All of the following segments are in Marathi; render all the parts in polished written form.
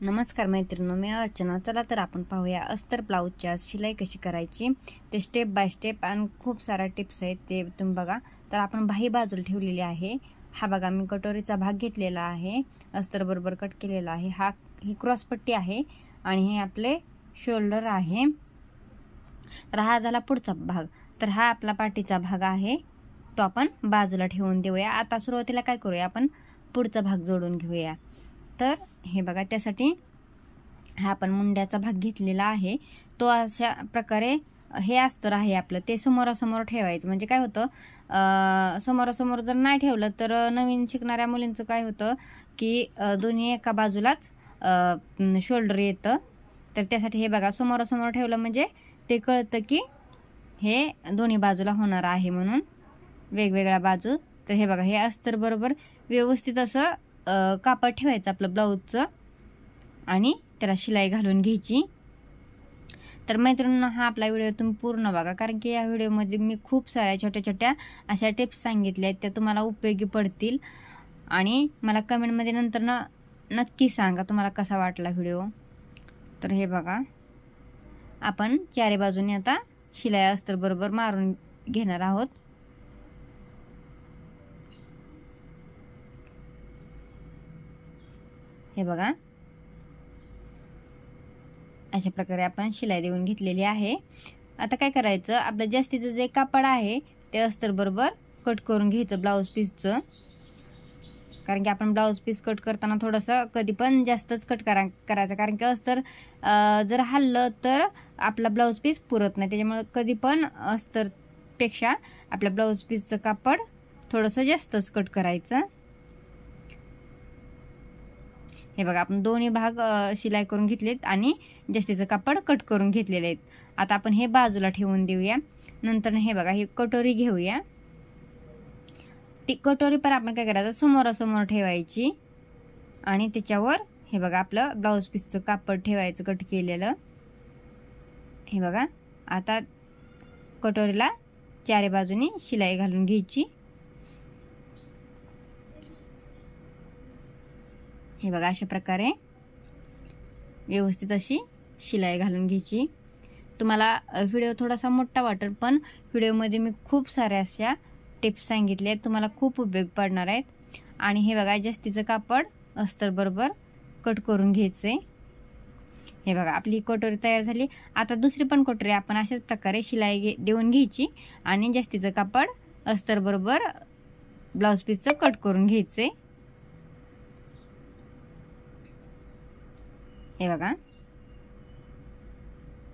नमस्कार मैत्रिणींनो, मी अर्चना. चला तर आपण पाहूया अस्तर ब्लाऊजची शिलाई कशी करायची ते स्टेप बाय स्टेप, आणि खूप साऱ्या टिप्स आहेत ते तुम्ही बघा. तर आपण बाही बाजूला ठेवलेली आहे. हा बघा, मी कटोरीचा भाग घेतलेला आहे, अस्तर बरोबर कट केलेला आहे. ही क्रॉस पट्टी आहे आणि हे आपले शोल्डर आहे. तर हा झाला पुढचा भाग. तर हा आपला पाठीचा भाग आहे, तो आपण बाजूला ठेवून देऊया. आता सुरुवातीला काय करूया, आपण पुढचा भाग जोडून घेऊया. तर हे बघा, त्यासाठी हा आपण मुंड्याचा भाग घेतलेला आहे, तो अशा प्रकारे हे अस्तर आहे आपलं ते समोरासमोर ठेवायचं. म्हणजे काय होतं, समोरासमोर जर नाही ठेवलं तर नवीन शिकणाऱ्या मुलींचं काय होतं की दोन्ही एका बाजूलाच शोल्डर येतं. तर त्यासाठी हे बघा, समोरासमोर ठेवलं म्हणजे ते कळतं की हे दोन्ही बाजूला होणार आहे, म्हणून वेगवेगळ्या बाजू. तर हे बघा, हे अस्तर बरोबर व्यवस्थित असं कापड ठेवायचं आपलं ब्लाऊजचं आणि त्याला शिलाई घालून घ्यायची. तर मैत्रिणींनो, हा आपला व्हिडिओ तुम्ही पूर्ण बघा, कारण की या व्हिडिओमध्ये मी खूप साऱ्या छोट्या छोट्या अशा टिप्स सांगितल्या आहेत, त्या तुम्हाला उपयोगी पडतील. आणि मला कमेंटमध्ये नंतर नक्की सांगा तुम्हाला कसा वाटला व्हिडिओ. तर हे बघा, आपण चारी बाजूने आता शिलाई अस्तर बरोबर मारून घेणार आहोत. हे बघा, अशा प्रकारे आपण शिलाई देऊन घेतलेली आहे. आता काय करायचं, आपलं जास्तीचं जे कापड आहे ते अस्तर बरोबर कट करून घ्यायचं ब्लाऊज पीसचं. कारण की आपण ब्लाऊज पीस कट करताना थोडंसं कधी पण जास्तच कट करायचं, कारण की अस्तर जर हललं तर आपला ब्लाऊज पीस पुरत नाही. त्याच्यामुळे कधी पण अस्तरपेक्षा आपल्या ब्लाऊज पीसचं कापड थोडंसं जास्तच कट करायचं. हे बघा, आपण दोन्ही भाग शिलाई करून घेतलेत आणि जास्तीचं कापड कट करून घेतलेले आहेत. आता आपण हे बाजूला ठेवून देऊया. नंतर हे बघा, ही कटोरी घेऊया. ती कटोरी पण आपण काय करायचं, समोरासमोर ठेवायची आणि त्याच्यावर हे बघा आपलं ब्लाऊज पीसचं कापड ठेवायचं कट केलेलं. हे बघा, आता कटोरीला चारी बाजूनी शिलाई घालून घ्यायची. हे बघा, अशा प्रकारे व्यवस्थित अशी शिलाई घालून घ्यायची. तुम्हाला व्हिडिओ थोडासा मोठा वाटेल, पण व्हिडिओमध्ये मी खूप साऱ्या अशा टिप्स सांगितल्या आहेत, तुम्हाला खूप उपयोग पडणार आहेत. आणि हे बघा, जास्तीचं कापड अस्तर बरोबर कट करून घ्यायचंय. हे बघा, आपली कटोरी तयार झाली. आता दुसरी पण कटोरी आपण अशाच प्रकारे शिलाई देऊन घ्यायची आणि जास्तीचं कापड अस्तर बरोबर ब्लाऊज पीसचं कट करून घ्यायचंय. हे बघा,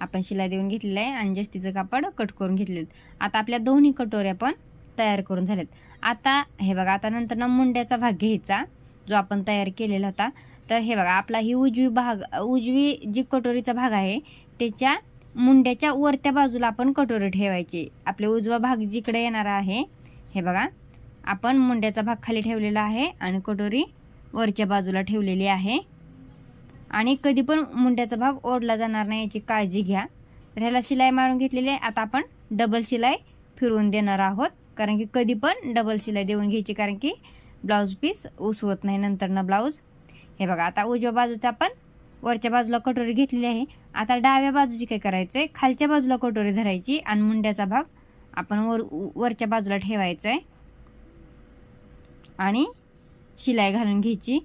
आपण शिलाई देऊन घेतलेलं आहे आणि जास्तीचं कापड कट करून घेतलेलं. आता आपल्या दोन्ही कटोऱ्या पण तयार करून झाल्यात. आता हे बघा, आता नंतर मुंड्याचा भाग घ्यायचा जो आपण तयार केलेला होता. तर हे बघा, आपला ही उजवी जी कटोरीचा भाग आहे त्याच्या मुंड्याच्या वरच्या बाजूला आपण कटोरी ठेवायची. आपले उजवा भाग जिकडे येणार आहे, हे बघा, आपण मुंड्याचा भाग खाली ठेवलेला आहे आणि कटोरी वरच्या बाजूला ठेवलेली आहे. आणि कधी पण मुंड्याचा भाग ओढला जाणार नाही याची काळजी घ्या. तर ह्याला शिलाई मारून घेतलेली आहे. आता आपण डबल शिलाई फिरवून देणार आहोत, कारण की कधी पण डबल शिलाई देऊन घ्यायची, कारण की ब्लाऊज पीस उसवत नाही नंतर ब्लाऊज. हे बघा, आता उजव्या बाजूचा आपण वरच्या बाजूला कटोरी घेतलेली आहे. आता डाव्या बाजूची काय करायचंय, खालच्या बाजूला कटोरी धरायची आणि मुंड्याचा भाग आपण वरच्या बाजूला ठेवायचा आहे आणि शिलाई घालून घ्यायची.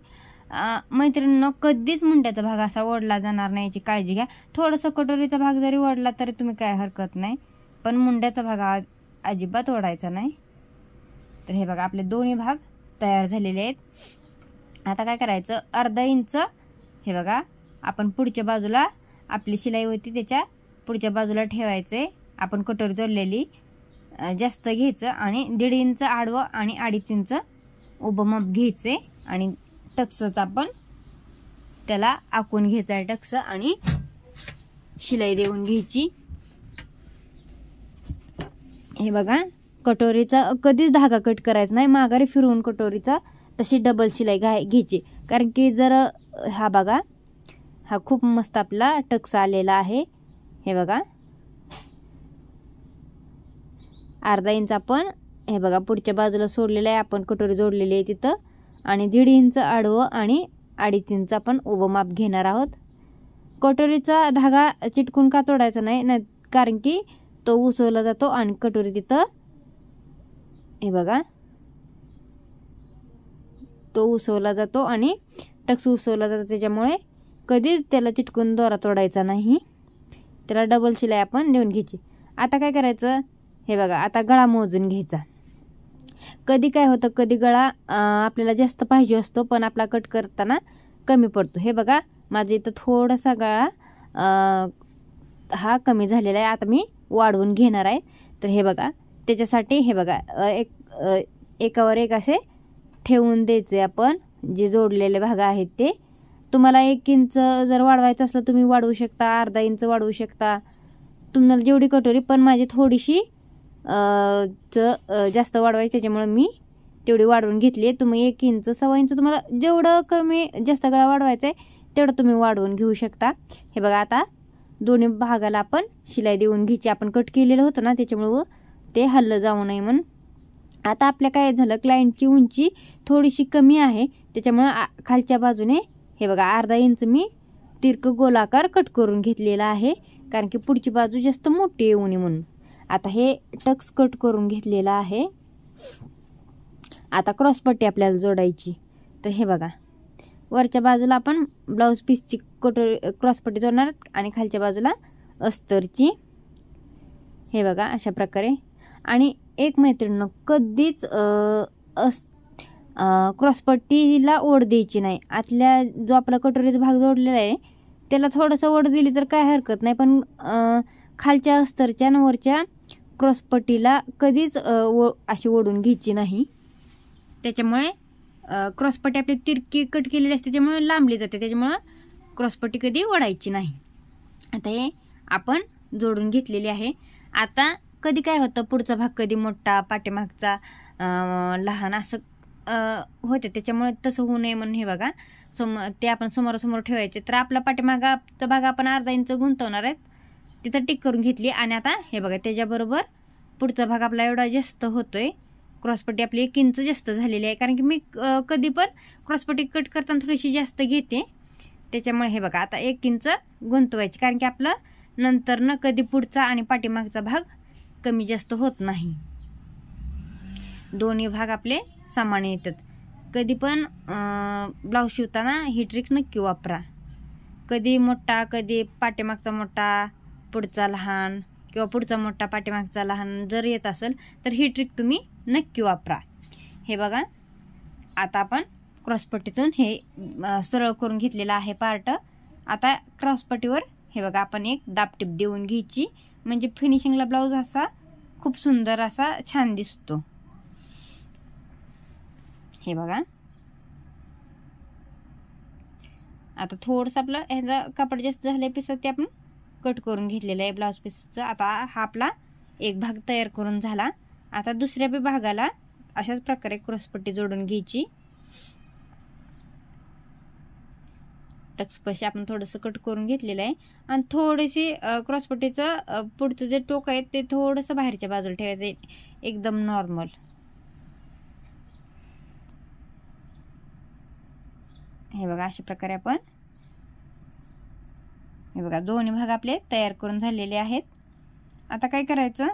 मैत्रिणींनो, कधीच मुंड्याचा भाग असा ओढला जाणार नाही याची काळजी घ्या. थोडंसं कटोरीचा भाग जरी ओढला तरी तुम्ही काय हरकत नाही, पण मुंड्याचा भाग अजिबात ओढायचा नाही. तर हे बघा, आपले दोन्ही भाग तयार झालेले आहेत. आता काय करायचं, अर्धा इंच हे बघा आपण पुढच्या बाजूला आपली शिलाई होती त्याच्या पुढच्या बाजूला ठेवायचे. आपण कटोरी जोडलेली जास्त घ्यायचं आणि 1.5 इंच आडवं आणि 2.5 इंच उभं माप घ्यायचे आणि टक्सच आपण त्याला आखून घ्यायचा आहे, टक्स, आणि शिलाई देऊन घ्यायची. हे बघा, कटोरीचा कधीच धागा कट करायचा नाही, माघारी फिरवून कटोरीचा तशी डबल शिलाई घ्यायची. कारण की जर हा बघा, हा खूप मस्त आपला टक्स आलेला आहे. हे बघा, अर्धा इंच आपण हे बघा पुढच्या बाजूला सोडलेलं आहे, आपण कटोरी जोडलेली आहे तिथं, आणि 1.5 इंच आडवं आणि 2.5 इंच आपण उभं माप घेणार आहोत. कटोरीचा धागा चिटकून का तोडायचा नाही, कारण की तो उसवला जातो आणि कटोरी तिथं हे बघा तो उसवला जातो आणि टक्स उसवला जातो, त्याच्यामुळे कधीच त्याला चिटकून दोरा तोडायचा नाही. त्याला डबल शिलाई आपण देऊन घ्यायची. आता काय करायचं, हे बघा आता गळा मोजून घ्यायचा. कधी काय होतं, कधी गळा आपल्याला जास्त पाहिजे असतो पण आपला कट करताना कमी पडतो. हे बघा माझा इथं थोडासा गळा हा कमी झालेला आहे. आता मी वाढवून घेणार आहे. तर हे बघा त्याच्यासाठी हे बघा एकावर एक असे ठेवून द्यायचे आपण. जे जोडलेले भाग आहेत ते तुम्हाला 1 इंच जर वाढवायचं असलं तुम्ही वाढवू शकता, अर्धा इंच वाढवू शकता, तुम्हाला जेवढी कटोरी. पण माझी थोडीशी जास्त वाढवायची, त्याच्यामुळे मी तेवढी वाढवून घेतली आहे. तुम्ही 1 इंच 1.25 इंच तुम्हाला जेवढं कमी जास्त गळा वाढवायचा आहे तेवढं तुम्ही वाढवून घेऊ शकता. हे बघा आता दोन्ही भागाला आपण शिलाई देऊन घ्यायची. आपण कट केलेलं होतं ना, त्याच्यामुळं ते हल्लं जाऊ नये म्हणून. आता आपल्या काय झालं, क्लायंटची उंची थोडीशी कमी आहे, त्याच्यामुळं खालच्या बाजूने हे बघा अर्धा इंच मी तिरकं गोलाकार कट करून घेतलेला आहे, कारण की पुढची बाजू जास्त मोठी येऊ नये म्हणून. आता हे टक्स कट करून घेतलेला आहे. आता क्रॉसपट्टी आपल्याला जोडायची. तर हे बघा वरच्या बाजूला आपण ब्लाऊज पीसची क्रॉसपट्टी जोडणार आणि खालच्या बाजूला अस्तरची. हे बघा अशा प्रकारे. आणि एक मैत्रिणींनो, कधीच क्रॉसपट्टीला ओढ द्यायची नाही. आतल्या जो आपला कटोरीचा भाग जोडलेला आहे त्याला थोडंसं ओढ दिली तर काय हरकत नाही, पण खालच्या अस्तरच्या आणि वरच्या क्रॉसपट्टीला कधीच अशी ओढून घ्यायची नाही. त्याच्यामुळे क्रॉसपट्टी आपली तिरकी कट केलेली असते, त्याच्यामुळे लांबली जाते, त्याच्यामुळं क्रॉसपट्टी कधी ओढायची नाही. आता हे आपण जोडून घेतलेली आहे. आता कधी काय होतं, पुढचा भाग कधी मोठा पाठीमागचा लहान असं होते, त्याच्यामुळे तसं होऊ नये म्हणून हे बघा ते आपण समोरासमोर ठेवायचे. तर आपला पाठीमागाचा भाग आपण अर्धा इंच गुंतवणार आहेत, तिथं टिक करून घेतली. आणि आता हे बघा त्याच्याबरोबर पुढचा भाग आपला एवढा जास्त होतोय. क्रॉसपट्टी आपली 1 इंच जास्त झालेली आहे, कारण की मी कधी पण क्रॉसपट्टी कट करताना थोडीशी जास्त घेते, त्याच्यामुळे हे बघा आता 1 इंच गुंतवायची, कारण की आपलं नंतर ना कधी पुढचा आणि पाठीमागचा भाग कमी जास्त होत नाही. दोन्ही भाग आपले समान येतात. कधी पण ब्लाऊज शिवताना ही ट्रिक नक्की वापरा. कधी मोठा, कधी पाठीमागचा मोठा पुढचा लहान, किंवा पुढचा मोठा पाठीमागचा लहान जर येत असेल तर ही ट्रिक तुम्ही नक्की वापरा. हे बघा आता आपण क्रॉसपट्टीतून हे सरळ करून घेतलेलं आहे पार्ट. आता क्रॉसपट्टीवर हे बघा आपण एक दाबटीप देऊन घ्यायची, म्हणजे फिनिशिंगला ब्लाऊज असा खूप सुंदर असा छान दिसतो. हे बघा आता थोडंसं आपलं ह्याचा कापड जास्त झालं पिसात ते आपण कट करून घेतलेलं आहे ब्लाऊज पीसचं. आता हा आपला एक भाग तयार करून झाला. आता दुसऱ्या बी भागाला अशाच प्रकारे क्रॉसपट्टी जोडून घ्यायची. टक्सपाशी आपण थोडंसं कट करून घेतलेलं आहे आणि थोडीशी क्रॉसपट्टीचं पुढचं जे टोक आहे ते थोडंसं बाहेरच्या बाजूला ठेवायचं, एकदम नॉर्मल. हे बघा अशा प्रकारे आपण हे बघा दोन्ही भाग आपले तयार करून झालेले आहेत. आता काय करायचं,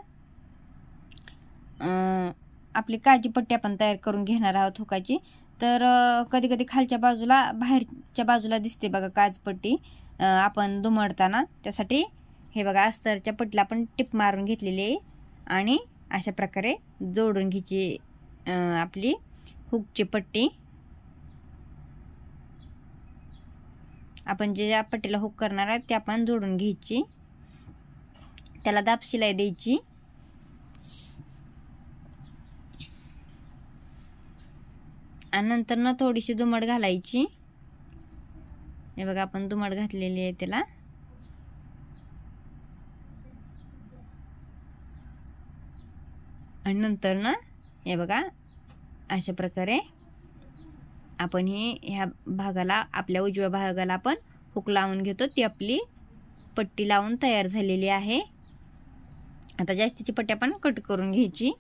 आपली काळजी पट्टी आपण तयार करून घेणार आहोत हुकाची. तर कधी कधी खालच्या बाजूला बाहेरच्या बाजूला दिसते बघा काजपट्टी आपण दुमडताना, त्यासाठी हे बघा अस्तरच्या पट्टीला आपण टिप मारून घेतलेली आहे आणि अशा प्रकारे जोडून घ्यायची आपली हुकची पट्टी. आपण जे पट्टीला हुक करणार आहे ते आपण जोडून घ्यायची, त्याला दाब शिलाई द्यायची. आणि नंतर ना थोडीशी दुमड घालायची. हे बघा आपण दुमड घातलेली आहे त्याला. आणि नंतर ना हे बघा अशा प्रकारे आपण ह्या भागाला आपल्या उजव्या भागाला आपण हुक लावून घेतो. ती आपली पट्टी लावून तयार झालेली आहे. आता जास्तीची पट्टी आपण कट करून घ्यायची.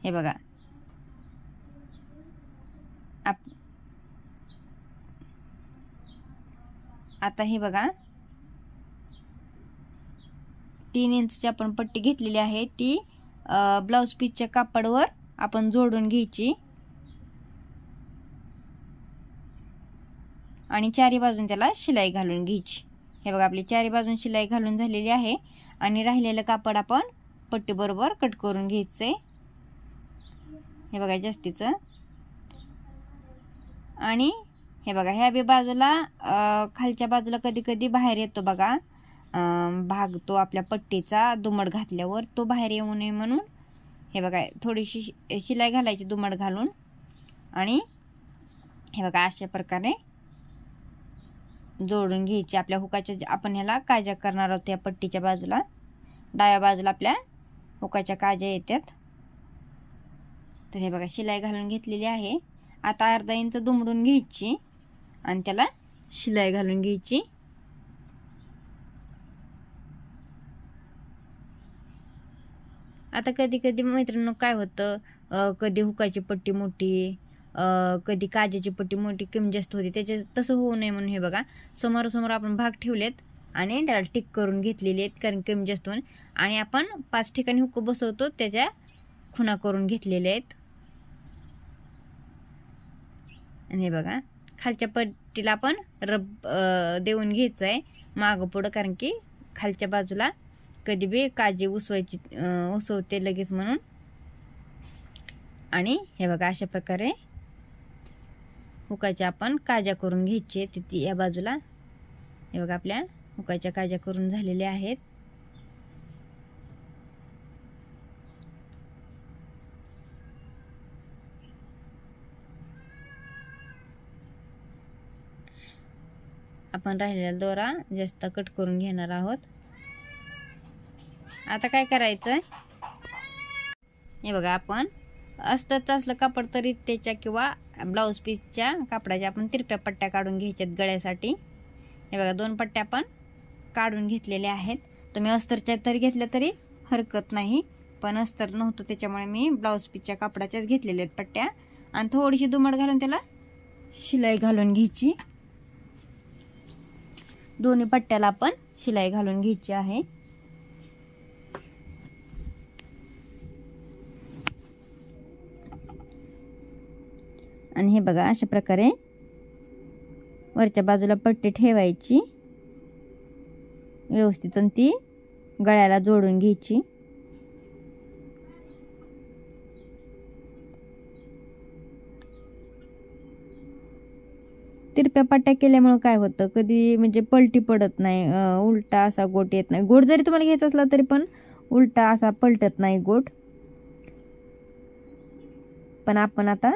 हे बघा आता हे बघा 3 इंचची आपण पट्टी घेतलेली आहे, ती ब्लाऊज पीसच्या कापडावर आपण जोडून घ्यायची आणि चारी बाजून त्याला शिलाई घालून घ्यायची। हे बघा आपली चारी बाजून शिलाई घालून झालेली आहे आणि राहिलेलं कापड आपण पट्टी बरोबर कट करून घ्यायचंय। हे बघा जास्तीचं। आणि हे बघा ह्या बी बाजूला खालच्या बाजूला कधी कधी बाहेर येतो बघा भाग, तो आपल्या पट्टीचा दुमड घातल्यावर तो बाहेर येऊ नये म्हणून हे बघा थोडीशी शिलाई घालायची दुमड घालून। आणि हे बघा अशा प्रकारे जोडून घ्यायची आपल्या हुकाच्या। आपण ह्याला काजा करणार आहोत या पट्टीच्या बाजूला, डाव्या बाजूला आपल्या हुकाच्या काजा येतात। तर हे बघा शिलाई घालून घेतलेली आहे। आता अर्धा इंच दुमडून घ्यायची आणि त्याला शिलाई घालून घ्यायची। आता कधी कधी मैत्रिणींनो काय होतं, कधी हुकाची पट्टी मोठी, कधी काजेची पट्टी मोठी कमी जास्त होती, त्याच्या तसं होऊ नये म्हणून हे बघा समोरासमोर आपण भाग ठेवलेत आणि त्याला टिक करून घेतलेली आहेत, कारण कमी जास्त होऊन। आणि आपण 5 ठिकाणी हुक बसवतो त्याच्या खुणा करून घेतलेल्या आहेत। आणि हे बघा खालच्या पट्टीला आपण रब देऊन घ्यायचं आहे मागं पुढं, कारण की खालच्या बाजूला कधी बी काजी उसवते लगेच म्हणून। आणि हे बघा अशा प्रकारे हुकाच्या आपण काजा करून घ्यायचे तिथे या बाजूला। हे बघा आपल्या हुकाच्या काजा करून झालेल्या आहेत। आपण राहिलेला दोरा जास्त कट करून घेणार आहोत। आता काय करायचं, हे बघा आपण अस्तरचं असलं कापड तरी त्याच्या किंवा ब्लाऊज पीसच्या कापडाच्या आपण तिरप्या पट्ट्या काढून घ्यायच्यात गळ्यासाठी। हे बघा 2 पट्ट्या आपण काढून घेतलेल्या आहेत। तुम्ही अस्तरच्या तरी घेतल्या तरी हरकत नाही, पण अस्तर नव्हतं त्याच्यामुळे मी ब्लाऊज पीसच्या कापडाच्याच घेतलेल्या आहेत पट्ट्या। आणि थोडीशी दुमड घालून त्याला शिलाई घालून घ्यायची। दोन्ही पट्ट्याला आपण शिलाई घालून घ्यायची आहे। आणि हे बघा अशा प्रकारे वरच्या बाजूला पट्टी ठेवायची व्यवस्थित आणि ती गळ्याला जोडून घ्यायची। तिरप्या पट्ट्या केल्यामुळे काय होतं, कधी म्हणजे पलटी पडत नाही, उलटा असा गोट येत नाही। गोट जरी तुम्हाला घ्यायचा असला तरी पण उलटा असा पलटत नाही गोट। पण आपण आता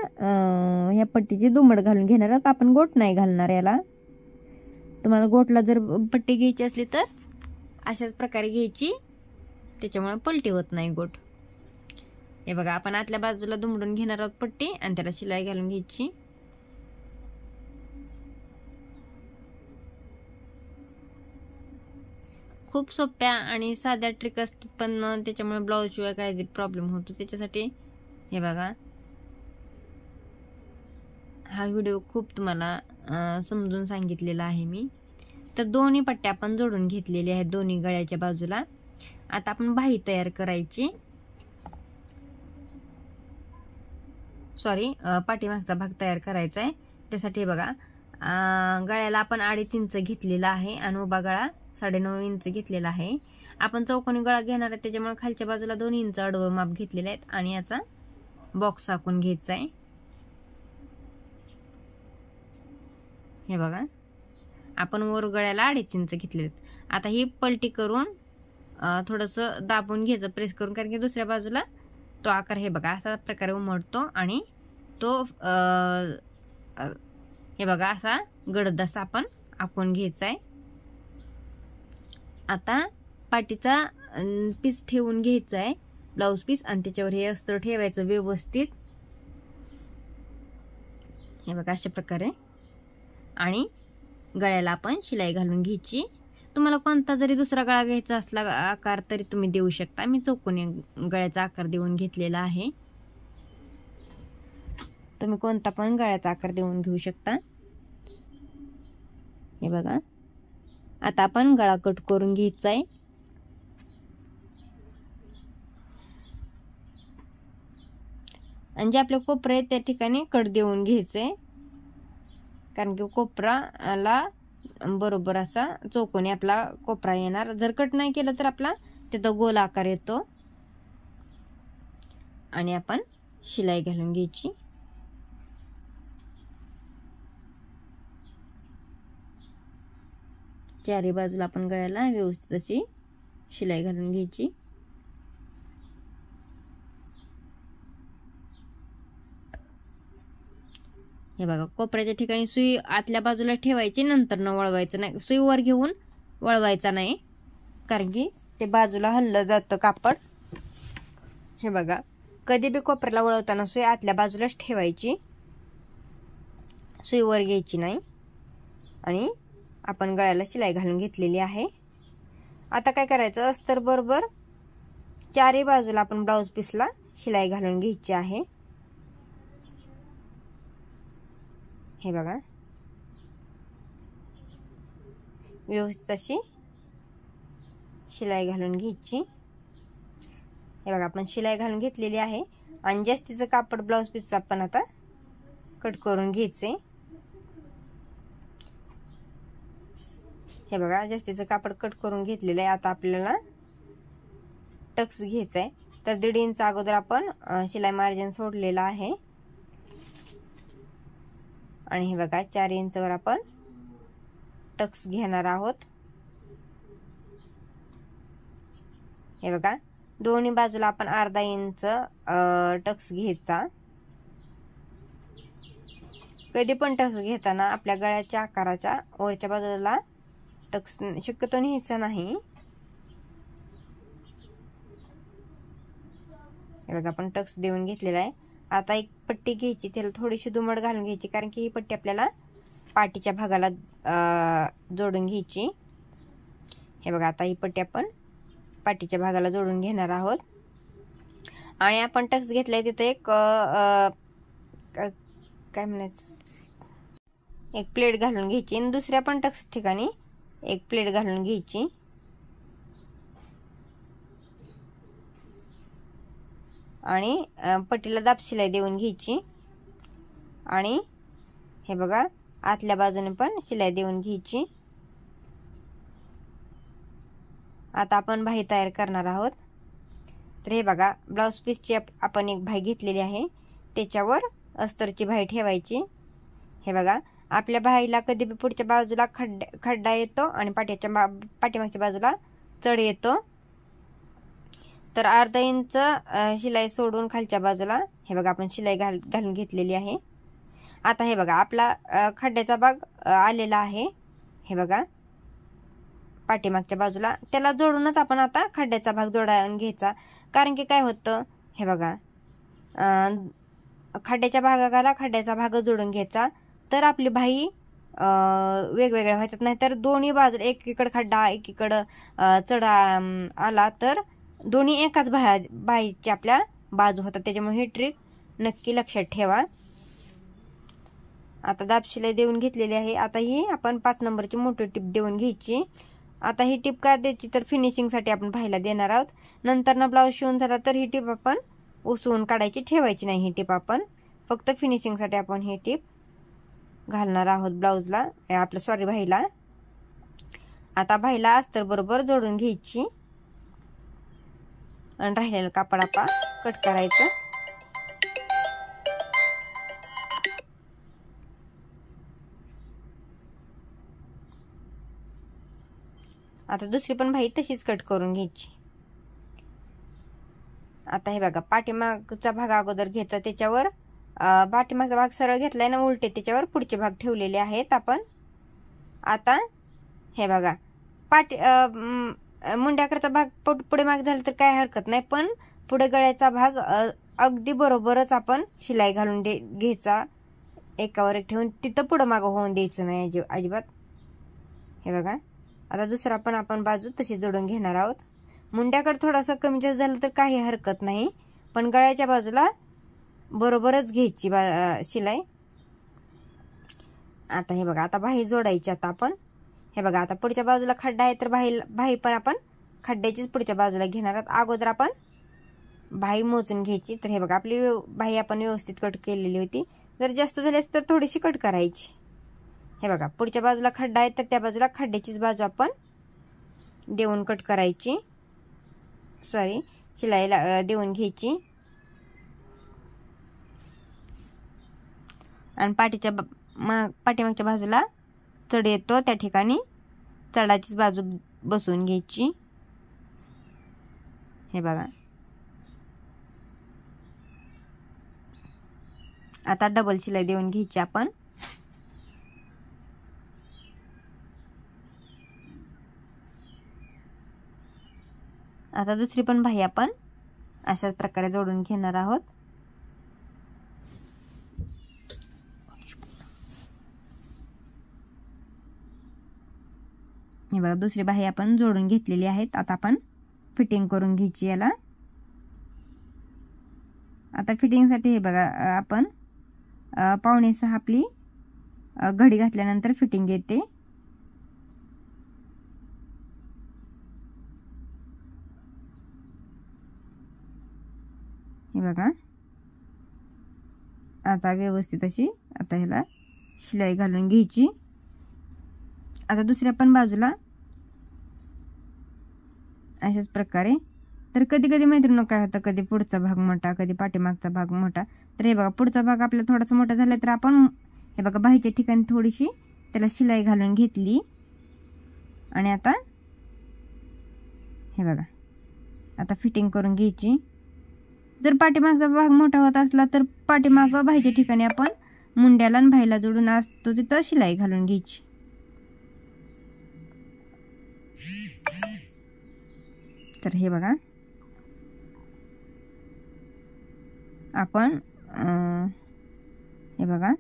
ह्या पट्टीची दुमड घालून घेणार आहोत, आपण गोट नाही घालणार याला। तुम्हाला गोटला जर पट्टी घ्यायची असली तर अशाच प्रकारे घ्यायची, त्याच्यामुळे पलटी होत नाही गोट। हे बघा आपण आतल्या बाजूला दुमडून घेणार आहोत पट्टी आणि त्याला शिलाई घालून घ्यायची। खूप सोप्या आणि साध्या ट्रिक असतात, पण त्याच्यामुळे ब्लाऊज शिवाय काही प्रॉब्लेम होतो। त्याच्यासाठी हे बघा हा व्हिडिओ खूप तुम्हाला समजून सांगितलेला आहे मी। तर दोन्ही पट्ट्या आपण जोडून घेतलेल्या आहेत दोन्ही गळ्याच्या बाजूला। आता आपण बाही तयार करायची, सॉरी पाठीमागचा भाग तयार करायचा आहे। त्यासाठी बघा गळ्याला आपण 2.5 इंच घेतलेला आहे आणि उभा गळा 9.5 इंच घेतलेला आहे। आपण चौकोनी गळा घेणार आहे त्याच्यामुळे खालच्या बाजूला 2 इंच आडवं माप घेतलेले आहेत आणि याचा बॉक्स आखून घ्यायचा आहे। हे बघा आपण वर गळ्याला 2.5 इंच घेतलेले आहेत। आता ही पलटी करून थोडंसं दाबून घ्यायचं प्रेस करून, कारण की दुसऱ्या बाजूला तो आकार हे बघा असा प्रकारे उमटतो आणि तो हे बघा असा गडद असा आपण आखून घ्यायचा आहे। आता पाटीचा पीस ठेवून घ्यायचा आहे ब्लाऊज पीस आणि त्याच्यावर हे अस्तर ठेवायचं व्यवस्थित। हे बघा अशा प्रकारे आणि गळ्याला आपण शिलाई घालून घ्यायची। तुम्हाला कोणता जरी दुसरा गळा घ्यायचा असला आकार तरी तुम्ही देऊ शकता। मी चौकोनी गळ्याचा आकार देऊन घेतलेला आहे। तुम्ही कोणता पण गळ्याचा आकार देऊन घेऊ शकता। हे बघा, आता आपण गळा कट करून घ्यायचा आहे। आणि जे आपले कोपरे आहे त्या ठिकाणी कट देऊन घ्यायचे, कारण की कोपराला बरोबर असा चौकोनी आपला कोपरा येणार। जर कट नाही केलं तर आपला तिथं गोल आकार येतो। आणि आपण शिलाई घालून घ्यायची। चारी बाजूला आपण गळ्याला व्यवस्थित अशी शिलाई घालून घ्यायची। हे बघा, कोपऱ्याच्या ठिकाणी सुई आतल्या बाजूला ठेवायची, नंतर न वळवायचं नाही। सुई वर घेऊन वळवायचा नाही, कारण की ते बाजूला हललं जातं कापड। हे बघा, कधी बी कोपऱ्याला वळवताना सुई आतल्या बाजूलाच ठेवायची, सुई वर घ्यायची नाही। आणि आपण गळ्याला शिलाई घालून घेतलेली आहे। आता काय करायचं, अस्तर बरोबर चारही बाजूला आपण ब्लाउज पीसला शिलाई घालून घ्यायची आहे। हे बघा, व्यवस्थित अशी शिलाई घालून घ्यायची। हे बघा, आपण शिलाई घालून घेतलेली आहे। आणि जास्तीचं कापड ब्लाउज पीसचं आपण आता कट करून घ्यायचे। हे बघा, जास्तीचं कापड कट करून घेतलेलं आहे। आता आपल्याला टक्स घ्यायचा आहे, तर 1.5 इंच अगोदर आपण शिलाई मार्जिन सोडलेला आहे। आणि हे बघा, 4 इंचवर आपण टक्स घेणार आहोत। हे बघा, दोन्ही बाजूला आपण अर्धा इंच टक्स घ्यायचा। कधी पण टक्स घेताना आपल्या गळ्याच्या आकाराच्या वरच्या बाजूला टक्स शक्यतो न्यायचा नाही। हे बघा, आपण टक्स देऊन घेतलेला आहे। आता एक पट्टी घ्यायची, त्याला थोडीशी दुमड घालून घ्यायची, कारण की ही पट्टी आपल्याला पाठीच्या भागाला जोडून घ्यायची। हे बघा, आता ही पट्टी आपण पाठीच्या भागाला जोडून घेणार आहोत। आणि आपण टक्स घेतलाय तिथे एक काय म्हणायचं, एक प्लेट घालून घ्यायची आणि दुसऱ्या पण टक्स ठिकाणी एक प्लेट घालून घ्यायची। आणि पट्टीला दाब शिलाई देऊन घ्यायची। आणि हे बघा, आतल्या बाजूने पण शिलाई देऊन घ्यायची। आता आपण बाही तयार करणार आहोत। तर हे बघा, ब्लाउज पीसची आपण एक बाही घेतलेली आहे, त्याच्यावर अस्तरची बाही ठेवायची। हे बघा, आपल्या बाहीला कधी बी पुढच्या बाजूला खड्डा येतो आणि पाठीमागच्या बाजूला चढ येतो, तर अर्धा इंच शिलाई सोडून खालच्या बाजूला हे बघा आपण शिलाई घालून घेतलेली आहे। आता हे बघा, आपला खड्ड्याचा भाग आलेला आहे। हे बघा, पाठीमागच्या बाजूला त्याला जोडूनच आपण आता खड्ड्याचा भाग जोडून घ्यायचा, कारण की काय होतं, हे बघा, खड्ड्याच्या भागाला खड्ड्याचा भाग जोडून घ्यायचा, तर आपली बाही वेगवेगळ्या होतात। नाही तर दोन्ही बाजूला एकीकडे खड्डा एकीकडं चढा आला तर दोन्ही एकाच बाहीची आपल्या बाजू होतात। त्याच्यामुळे ही ट्रिक नक्की लक्षात ठेवा। आता दाब शिलाई देऊन घेतलेली आहे। आता ही आपण 5 नंबरची मोठी टिप देऊन घ्यायची। आता ही टिप का द्यायची, तर फिनिशिंगसाठी आपण बाहीला देणार आहोत। नंतर ना ब्लाऊज शिवून झाला तर ही टिप आपण उसवून काढायची, ठेवायची नाही। ही टिप आपण फक्त फिनिशिंगसाठी आपण ही टिप घालणार आहोत ब्लाऊजला, आपलं बाहीला। आता बाहीला अस्तर बरोबर जोडून घ्यायची आणि राहिलेलं कापड आपण कट करायचं। आता दुसरी पण बाही तशीच कट करून घ्यायची। आता हे बघा, पाठीमागचा भाग अगोदर घ्यायचा, त्याच्यावर पाठीमागचा भाग सरळ घेतलाय ना उलटे, त्याच्यावर पुढचे भाग ठेवलेले आहेत आपण। आता हे बघा, मुंड्याकडचा भाग पुढे माग झाला तर काय हरकत नाही, पण पुढे गळ्याचा भाग अगदी बरोबरच आपण शिलाई घालून घ्यायचा, एकावर एक ठेवून, तिथं पुढे माग होऊन द्यायचं नाही अजिबात। हे बघा, आता दुसरा पण आपण बाजू तशी जोडून घेणार आहोत। मुंड्याकडे थोडासा कमी जास्त झालं तर काही हरकत नाही, पण गळ्याच्या बाजूला बरोबरच घ्यायची शिलाई. आता हे बघा, आता बाही जोडायची. आता आपण हे बघा, आता पुढच्या बाजूला खड्डा आहे तर बाही पण आपण खड्ड्याचीच पुढच्या बाजूला घेणार आहोत. अगोदर आपण बाही मोजून घ्यायची. तर हे बघा, आपली बाही आपण व्यवस्थित कट केलेली होती. जर जास्त झाली तर थोडीशी कट करायची. हे बघा, पुढच्या बाजूला खड्डा आहे तर त्या बाजूला खड्ड्याचीच बाजू आपण देऊन कट करायची. शिलाईला देऊन घ्यायची. आणि पाठीमागच्या बाजूला चढ येतो त्या ठिकाणी चढाचीच बाजू बसवून घ्यायची. हे बघा, आता डबल शिलाई देऊन घ्यायची आपण. आता दुसरी पण बाही आपण अशाच प्रकारे जोडून घेणार आहोत. हे बघा, दुसरी बाही आपण जोडून घेतलेली आहेत. आता आपण फिटिंग करून घ्यायची याला. आता फिटिंगसाठी हे बघा, आपण 5.5 आपली घडी घातल्यानंतर फिटिंग येते. हे बघा, आता व्यवस्थित अशी आता ह्याला शिलाई घालून घ्यायची. आता दुसऱ्या पण बाजूला अशाच प्रकारे. तर कधी कधी मैत्रिणी काय होतं, कधी पुढचा भाग मोठा, कधी पाठीमागचा भाग मोठा. तर हे बघा, पुढचा भाग आपला थोडासा मोठा झाला तर आपण हे बघा बाहीच्या ठिकाणी थोडीशी त्याला शिलाई घालून घेतली. आणि आता हे बघा, आता फिटिंग करून घ्यायची. जर पाठीमागचा भाग मोठा होत असला तर पाठीमाग बाहीच्या ठिकाणी आपण मुंड्याला आणि बाहीला जोडून असतो तिथं शिलाई घालून घ्यायची. तर हे बघा, आपण हे बघा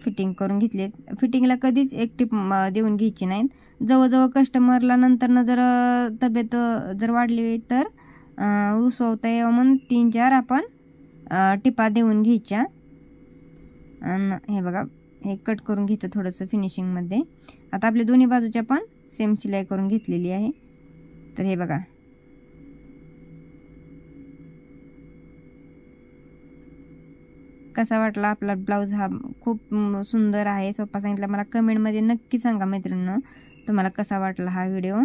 फिटिंग करून घेतली. फिटिंगला कधीच एक टिप देऊन घ्यायची नाही. जवळजवळ कस्टमरला नंतर जर तब्येत जर वाढली तर उसवता यावं म्हणून 3-4 आपण टिपा देऊन घ्यायच्या. आणि हे बघा, हे कट करून घ्यायचं थोडंसं फिनिशिंगमध्ये. आता आपल्या दोन्ही बाजूच्या पण सेम शिलाई करून घेतलेली आहे. तर हे बघा, कसा वाटला आपला ब्लाऊज. हा खूप सुंदर आहे, सोपा सांगितला. मला कमेंटमध्ये नक्की सांगा मैत्रिणींनो तुम्हाला कसा वाटला हा व्हिडिओ.